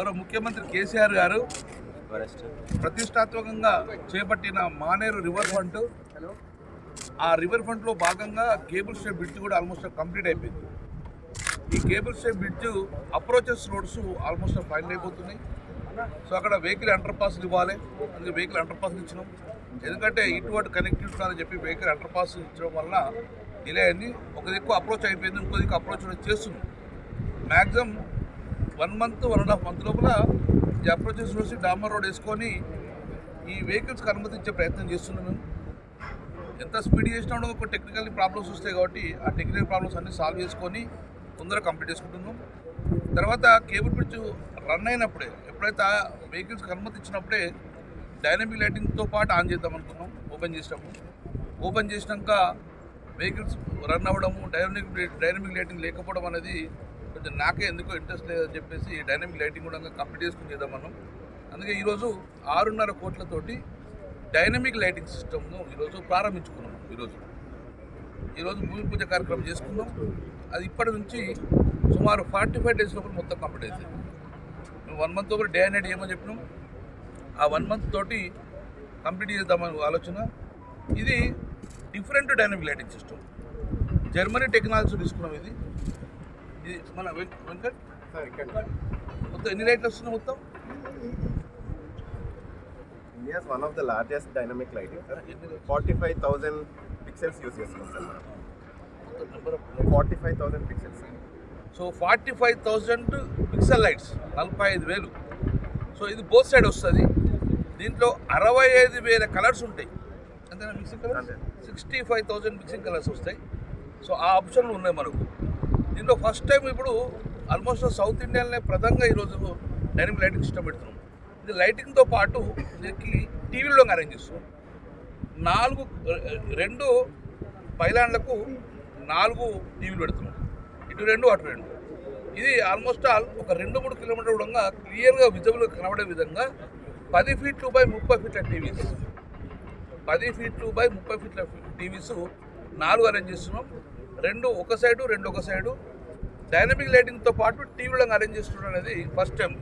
గౌరవ ముఖ్యమంత్రి కేసీఆర్ గారు ప్రతిష్టాత్మకంగా చేపట్టిన మానేరు రివర్ ఫ్రంట్, ఆ రివర్ ఫ్రంట్లో భాగంగా కేబుల్ స్టే బ్రిడ్జ్ కూడా ఆల్మోస్ట్ కంప్లీట్ అయిపోయింది. ఈ cable stay bridge approaches roads almost final అయిపోతున్నాయి. సో అక్కడ వెహికల్ అండర్ పాస్లు ఇవ్వాలి, అందుకే వెహికల్ అండర్ పాస్లు ఇచ్చినాం. ఎందుకంటే ఇటువంటి కనెక్టివిటీ అని చెప్పి వెహికల్ అండర్ పాస్ ఇచ్చడం వలన డిలే అయింది. ఒక దిక్కు అప్రోచ్ అయిపోయింది, ఇంకో దిక్కు అప్రోచ్ చేస్తున్నాం. మ్యాక్సిమం 1 month 1.5 month లోపల ఈ అప్రోచెస్ చూసి డామర్ రోడ్ వేసుకొని ఈ వెహికల్స్కి అనుమతించే ప్రయత్నం చేస్తున్నాం. మేము ఎంత స్పీడ్ చేసినా కూడా ఒక టెక్నికల్ ప్రాబ్లమ్స్ వస్తాయి కాబట్టి ఆ టెక్నికల్ ప్రాబ్లమ్స్ అన్ని సాల్వ్ చేసుకొని తొందరగా కంప్లీట్ చేసుకుంటున్నాం. తర్వాత కేబుల్ బ్రిడ్జ్ రన్ అయినప్పుడే, ఎప్పుడైతే ఆ వెహికల్స్కి అనుమతి ఇచ్చినప్పుడే డైనమిక్ లైటింగ్తో పాటు ఆన్ చేద్దాం అనుకున్నాం. ఓపెన్ చేసినాక వెహికల్స్ రన్ అవ్వడము, డైనమిక్ లైటింగ్ లేకపోవడం అనేది కొంచెం నాకే ఎందుకో ఇంట్రెస్ట్ లేదని చెప్పేసి డైనమిక్ లైటింగ్ కూడా కంప్లీట్ చేసుకుని చేద్దామన్నాం. అందుకే ఈరోజు 6.5 కోట్లతోటి డైనమిక్ లైటింగ్ సిస్టమ్ను ఈరోజు ప్రారంభించుకున్నాం. ఈరోజు భూమి పూజ కార్యక్రమం చేసుకున్నాం. అది ఇప్పటి నుంచి సుమారు 45 days లోపల మొత్తం కంప్లీట్ అవుతుంది. మేము 1 month డే అండ్ నైట్ ఏమని చెప్పినాం, ఆ 1 month తోటి కంప్లీట్ చేద్దామని ఆలోచన. ఇది different dynamic lighting system, Germany technology తీసుకున్నాం. ఇది మన వెంకట్ మొత్తం ఎన్ని లైట్లు వస్తున్నాయి? మొత్తం India's one of the largest dynamic lighting, sir. 45,000 pixels use చేస్తున్నాం sir. 45,000 pixels. So 45,000 pixel lights, 45,000. So ఇది బోత్ సైడ్ వస్తుంది. దీంట్లో 65,000 కలర్స్ ఉంటాయి. అంతేనా? మిక్సింగ్ కలర్స్ 65,000 మిక్సింగ్ కలర్స్ వస్తాయి. సో ఆ ఆప్షన్లు ఉన్నాయి మనకు. దీంట్లో ఫస్ట్ టైం ఇప్పుడు ఆల్మోస్ట్ సౌత్ ఇండియాలోనే ప్రధానంగా ఈరోజు డైనమిక్ లైటింగ్ సిస్టమ్ పెడుతున్నాం. ఇది లైటింగ్తో పాటు దీనికి టీవీలో అరేంజ్ చేస్తున్నాం. 2 పైలాండ్లకు 4 టీవీలు పెడుతున్నాం, ఇటు 2 అటు 2. ఇది ఆల్మోస్ట్ ఒక 2-3 కిలోమీటర్ కూడా క్లియర్గా విజిబుల్గా కనబడే విధంగా 10 feet by 30 feet TVs, 10 feet by 30 feet TVs 4 arrange చేస్తున్నాం. 2 ఒక సైడు, 2 ఒక సైడు. డైనమిక్ లైటింగ్తో పాటు టీవీలో అరేంజ్ చేస్తున్నాం అనేది ఫస్ట్ టైం.